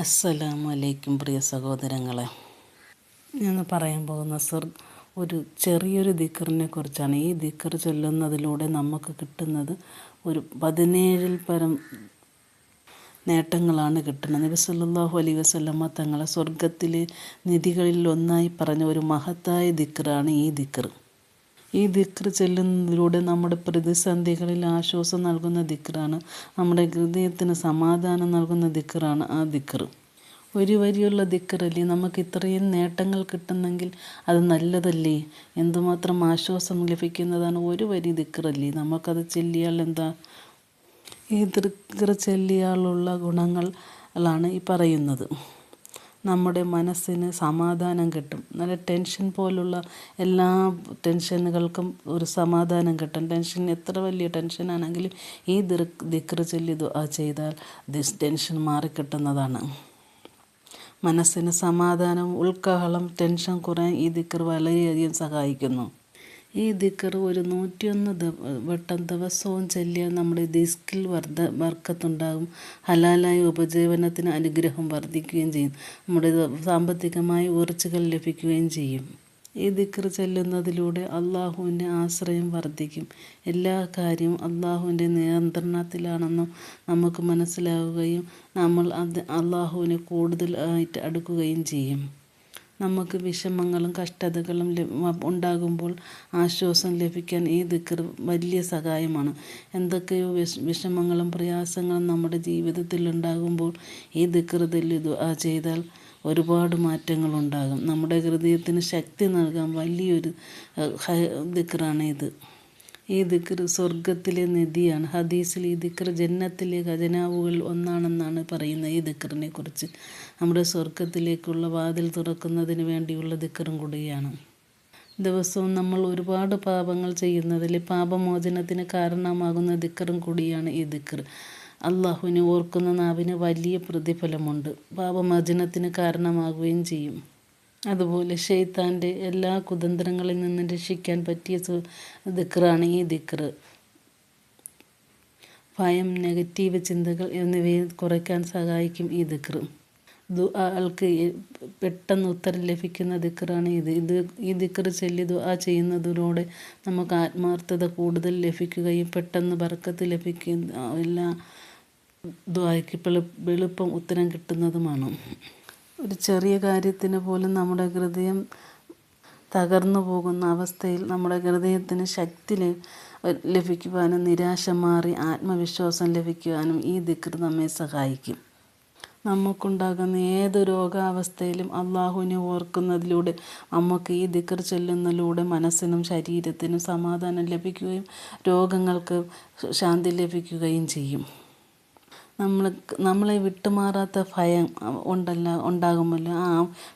അസ്സലാമു അലൈക്കും പ്രിയ സഹോദരങ്ങളെ. ഞാൻ പറയാൻ പോകുന്ന ഒരു ചെറിയൊരു ദിക്റിനെ കുറിച്ചാണ്. ഈ ദിക്ർ ചൊല്ലുന്നതിലൂടെ നമുക്ക് കിട്ടുന്നത് ഒരു 17 പരം നേട്ടങ്ങളാണ് കിട്ടുന്നത്. നബി സല്ലല്ലാഹു അലൈഹി വസല്ലമ തങ്ങളെ സ്വർഗത്തിലെ നിധികളിൽ ഒന്നായി പറഞ്ഞ ഒരു മഹത്തായ ദിക്റാണ് ഈ ദിക്ർ. ഈ ദിക്ർ ചെല്ലുന്നതിലൂടെ നമ്മുടെ പ്രതിസന്ധികളിൽ ആശ്വാസം നൽകുന്ന ദിക്റാണ്. നമ്മുടെ ഹൃദയത്തിന് സമാധാനം നൽകുന്ന ദിക്റാണ് ആ ദിക്ർ. ഒരു വരിയുള്ള ദിക്റല്ലേ, നമുക്ക് ഇത്രയും നേട്ടങ്ങൾ കിട്ടുന്നെങ്കിൽ അത് നല്ലതല്ലേ? എന്തുമാത്രം ആശ്വാസം ലഭിക്കുന്നതാണ് ഒരു വരി ദിക്റല്ലേ. നമുക്കത് ചെല്ലിയാൽ എന്താ? ഈ ദിക്ർ ചെല്ലിയാലുള്ള ഗുണങ്ങളാണ് ഈ പറയുന്നത്. നമ്മുടെ മനസ്സിന് സമാധാനം കിട്ടും. നല്ല ടെൻഷൻ പോലുള്ള എല്ലാ ടെൻഷനുകൾക്കും ഒരു സമാധാനം കിട്ടും. ടെൻഷൻ എത്ര വലിയ ടെൻഷനാണെങ്കിലും ഈ ദിക്ർ ചൊല്ലി ദുആ ചെയ്താൽ ടെൻഷൻ മാറിക്കിട്ടുന്നതാണ്. മനസ്സിന് സമാധാനം, ഉത്കഹളം, ടെൻഷൻ കുറയാൻ ഈ ദിക്ർ വളരെയധികം സഹായിക്കുന്നു. ഈ ദിക്ർ ഒരു 101 വട്ടം ദിവസവും ചൊല്ലിയാൽ നമ്മുടെ റിസ്കിൽ ബർക്കത്തുണ്ടാകും. ഹലാലായ ഉപജീവനത്തിന് അനുഗ്രഹം വർദ്ധിക്കുകയും ചെയ്യും. നമ്മുടെ സാമ്പത്തികമായ ഉയർച്ചകൾ ലഭിക്കുകയും ചെയ്യും. ഈ ദിക്ർ ചൊല്ലുന്നതിലൂടെ അള്ളാഹുവിൻ്റെ ആശ്രയം വർദ്ധിക്കും. എല്ലാ കാര്യവും അള്ളാഹുവിൻ്റെ നിയന്ത്രണത്തിലാണെന്നും നമുക്ക് മനസ്സിലാവുകയും നമ്മൾ അള്ളാഹുവിനെ കൂടുതലായിട്ട് അടുക്കുകയും ചെയ്യും. നമുക്ക് വിഷമങ്ങളും കഷ്ടതകളും ഉണ്ടാകുമ്പോൾ ആശ്വാസം ലഭിക്കാൻ ഈ ദിക്ർ വലിയ സഹായമാണ്. എന്തൊക്കെയോ വിഷമങ്ങളും പ്രയാസങ്ങളും നമ്മുടെ ജീവിതത്തിൽ ഉണ്ടാകുമ്പോൾ ഈ ദിക്ർ ചൊല്ലി ദുആ ചെയ്താൽ ഒരുപാട് മാറ്റങ്ങളുണ്ടാകും. നമ്മുടെ ഹൃദയത്തിന് ശക്തി നൽകാൻ വലിയൊരു ദിക്റാണ് ഇത്. ഈ ദിക്ർ സ്വർഗത്തിലെ നിധിയാണ്. ഹദീസിൽ ഈ ദിക്ർ ജന്നത്തിലെ ഖജനാവുകളിൽ ഒന്നാണെന്നാണ് പറയുന്നത്. ഈ ദിക്റിനെ കുറിച്ച് നമ്മുടെ സ്വർഗത്തിലേക്കുള്ള വാതിൽ തുറക്കുന്നതിന് വേണ്ടിയുള്ള ദിക്റും കൂടിയാണ്. ദിവസവും നമ്മൾ ഒരുപാട് പാപങ്ങൾ ചെയ്യുന്നതിൽ പാപമോചനത്തിന് കാരണമാകുന്ന ദിക്റും കൂടിയാണ് ഈ ദിക്ർ. അള്ളാഹുവിനെ ഓർക്കുന്ന നാവിന് വലിയ പ്രതിഫലമുണ്ട്. പാപമോചനത്തിന് കാരണമാകുകയും ചെയ്യും. അതുപോലെ ശൈത്താൻ്റെ എല്ലാ കുതന്ത്രങ്ങളിൽ നിന്നും രക്ഷിക്കാൻ പറ്റിയ ദിക്റാണ് ഈ ദിക്ർ. ഭയം, നെഗറ്റീവ് ചിന്തകൾ എന്നിവയെ കുറയ്ക്കാൻ സഹായിക്കും ഈ ദിക്ർ. ദുആകൾക്ക് പെട്ടെന്ന് ഉത്തരം ലഭിക്കുന്ന ദിക്റാണ് ഇത്. ഈ ദിക്ർ ചൊല്ലി ദുആ ചെയ്യുന്നതിലൂടെ നമുക്ക് ആത്മാർത്ഥത കൂടുതൽ ലഭിക്കുകയും പെട്ടെന്ന് ബർക്കത്ത് ലഭിക്കുകയും എല്ലാ ദുആയ്ക്ക് എളുപ്പം ഉത്തരം കിട്ടുന്നതുമാണ്. ഒരു ചെറിയ കാര്യത്തിന് പോലും നമ്മുടെ ഹൃദയം തകർന്നു പോകുന്ന അവസ്ഥയിൽ നമ്മുടെ ഹൃദയത്തിന് ശക്തി ലഭിക്കുവാനും നിരാശ മാറി ആത്മവിശ്വാസം ലഭിക്കുവാനും ഈ ദിക്ർ നമ്മെ സഹായിക്കും. നമുക്കുണ്ടാകുന്ന ഏത് രോഗാവസ്ഥയിലും അള്ളാഹുവിനെ ഓർക്കുന്നതിലൂടെ നമുക്ക് ഈ ദിക്ർ ചൊല്ലുന്നതിലൂടെ മനസ്സിനും ശരീരത്തിനും സമാധാനം ലഭിക്കുകയും രോഗങ്ങൾക്ക് ശാന്തി ലഭിക്കുകയും ചെയ്യും. നമ്മളെ വിട്ടുമാറാത്ത ഭയം ഉണ്ടാകുമല്ലോ. ആ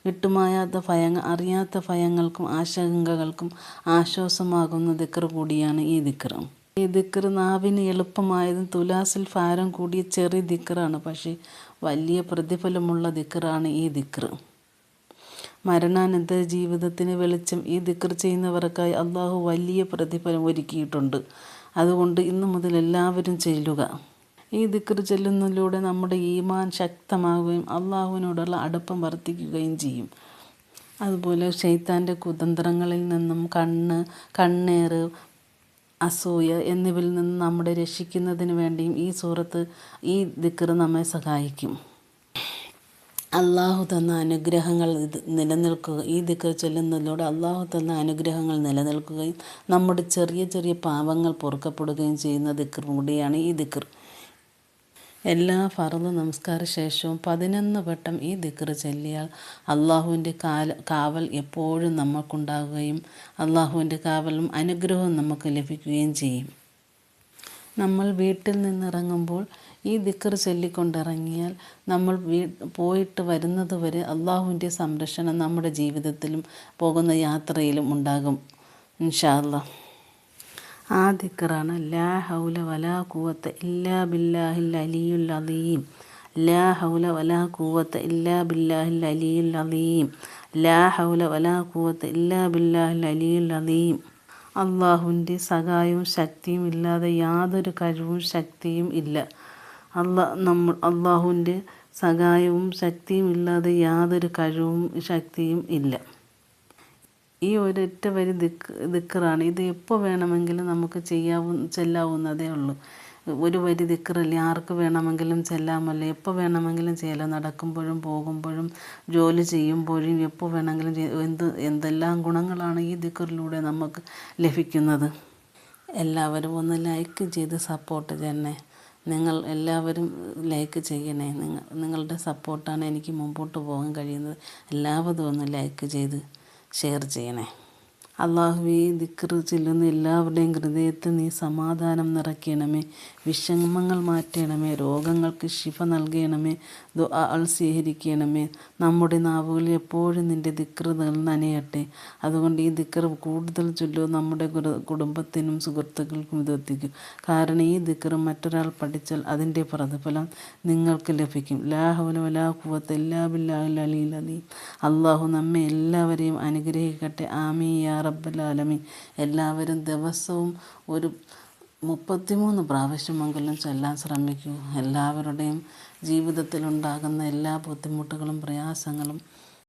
വിട്ടുമാറാത്ത ഭയങ്ങൾ, അറിയാത്ത ഭയങ്ങൾക്കും ആശങ്കകൾക്കും ആശ്വാസമാകുന്ന ദിക്ർ കൂടിയാണ് ഈ ദിക്ർ. ഈ ദിക്ർ നാവിന് എളുപ്പമായതും തുലാസിൽ ഭാരം കൂടിയ ചെറിയ ദിക്റാണ്. പക്ഷേ വലിയ പ്രതിഫലമുള്ള ദിക്റാണ് ഈ ദിക്ർ. മരണാനന്തര ജീവിതത്തിന് വെളിച്ചം ഈ ദിക്ർ ചെയ്യുന്നവർക്കായി അള്ളാഹു വലിയ പ്രതിഫലം ഒരുക്കിയിട്ടുണ്ട്. അതുകൊണ്ട് ഇന്നു മുതൽ എല്ലാവരും ചെല്ലുക. ഈ ദിക്ർ ചൊല്ലുന്നതിലൂടെ നമ്മുടെ ഈമാൻ ശക്തമാവുകയും അള്ളാഹുവിനോടുള്ള അടുപ്പം വർദ്ധിക്കുകയും ചെയ്യും. അതുപോലെ ശൈത്താൻ്റെ കുതന്ത്രങ്ങളിൽ നിന്നും കണ്ണേറ്, അസൂയ എന്നിവയിൽ നിന്നും നമ്മുടെ രക്ഷിക്കുന്നതിന് വേണ്ടിയും ഈ ദിക്ർ നമ്മെ സഹായിക്കും. അള്ളാഹു തന്ന അനുഗ്രഹങ്ങൾ നിലനിൽക്കുക. ഈ ദിക്ർ ചൊല്ലുന്നതിലൂടെ അള്ളാഹു തന്ന അനുഗ്രഹങ്ങൾ നിലനിൽക്കുകയും നമ്മുടെ ചെറിയ ചെറിയ പാപങ്ങൾ പൊറുക്കപ്പെടുകയും ചെയ്യുന്ന ദിക്ർ കൂടിയാണ് ഈ ദിക്ർ. എല്ലാ ഫർദ് നമസ്കാര ശേഷവും 11 വട്ടം ഈ ദിക്ർ ചൊല്ലിയാൽ അള്ളാഹുവിൻ്റെ കാവൽ എപ്പോഴും നമുക്കുണ്ടാകുകയും അള്ളാഹുവിൻ്റെ കാവലും അനുഗ്രഹവും നമുക്ക് ലഭിക്കുകയും ചെയ്യും. നമ്മൾ വീട്ടിൽ നിന്നിറങ്ങുമ്പോൾ ഈ ദിക്ർ ചൊല്ലിക്കൊണ്ടിറങ്ങിയാൽ നമ്മൾ പോയിട്ട് വരുന്നത് വരെ അള്ളാഹുവിൻ്റെ സംരക്ഷണം നമ്മുടെ ജീവിതത്തിലും പോകുന്ന യാത്രയിലും ഉണ്ടാകും ഇൻഷാ അല്ലാഹ്. ആ ദിക്റാണ് ലാ ഹൗല വലാ ഖുവത ഇല്ലാ ബില്ലാഹിൽ അലിയുൽ അലീം. ലാ ഹൗല വലാ ഖുവത ഇല്ലാ ബില്ലാഹിൽ അലിയുൽ അലീം. ലാ ഹൗല വലാ ഖുവത ഇല്ലാ ബില്ലാഹിൽ അലിയുൽ അലീം. അള്ളാഹുവിൻ്റെ സഹായവും ശക്തിയും ഇല്ലാതെ യാതൊരു കഴിവും ശക്തിയും ഇല്ല. അള്ളാഹുവിൻ്റെ സഹായവും ശക്തിയും ഇല്ലാതെ യാതൊരു കഴിവും ശക്തിയും ഇല്ല. ഈ ഒരൊറ്റ വരി ദിക്റാണ്. ഇത് എപ്പോൾ വേണമെങ്കിലും നമുക്ക് ചെല്ലാവുന്നതേ ഉള്ളൂ. ഒരു വരി ദിക്റല്ലേ, ആർക്ക് വേണമെങ്കിലും ചെല്ലാമല്ലോ, എപ്പോൾ വേണമെങ്കിലും ചെയ്യാം. നടക്കുമ്പോഴും പോകുമ്പോഴും ജോലി ചെയ്യുമ്പോഴും എപ്പോൾ വേണമെങ്കിലും എന്തെല്ലാം ഗുണങ്ങളാണ് ഈ ദിക്റിലൂടെ നമുക്ക് ലഭിക്കുന്നത്. എല്ലാവരും ഒന്ന് ലൈക്ക് ചെയ്ത് സപ്പോർട്ട് ചെയ്യണേ. നിങ്ങൾ എല്ലാവരും ലൈക്ക് ചെയ്യണേ. നിങ്ങളുടെ സപ്പോർട്ടാണ് എനിക്ക് മുമ്പോട്ട് പോകാൻ കഴിയുന്നത്. എല്ലാവരും ഒന്ന് ലൈക്ക് ചെയ്ത് ഷെയർ ചെയ്യണേ. അല്ലാഹുവേ, ഈ ദിക്ർ ചൊല്ലുന്ന എല്ലാവരുടെയും ഹൃദയത്തിൽ നീ സമാധാനം നിറയ്ക്കണമേ, വിഷമങ്ങൾ മാറ്റണമേ, രോഗങ്ങൾക്ക് ശിഫ നൽകണമേ, ദുആകൾ സ്വീകരിക്കണമേ. നമ്മുടെ നാവുകളിൽ എപ്പോഴും നിൻ്റെ ദിക്ർ നനയട്ടെ. അതുകൊണ്ട് ഈ ദിക്ർ കൂടുതൽ ചൊല്ലൂ, നമ്മുടെ കുടുംബത്തിനും സുഹൃത്തുക്കൾക്കും ഇതെത്തിക്കും. കാരണം ഈ ദിക്ർ മറ്റൊരാൾ പഠിച്ചാൽ അതിൻ്റെ പ്രതിഫലം നിങ്ങൾക്ക് ലഭിക്കും. ലാ ഹൗല വലാ ഖുവത ഇല്ലാ ബില്ലാഹിൽ അലിയിൽ അദീം. അല്ലാഹു നമ്മെ എല്ലാവരെയും അനുഗ്രഹിക്കട്ടെ. ആമീൻ യാ റബ്ബൽ ആലമീൻ. എല്ലാവരും ദിവസവും ഒരു 33 പ്രാവശ്യമെങ്കിലും ചൊല്ലാൻ ശ്രമിക്കൂ. എല്ലാവരുടെയും ജീവിതത്തിലുണ്ടാകുന്ന എല്ലാ ബുദ്ധിമുട്ടുകളും പ്രയാസങ്ങളും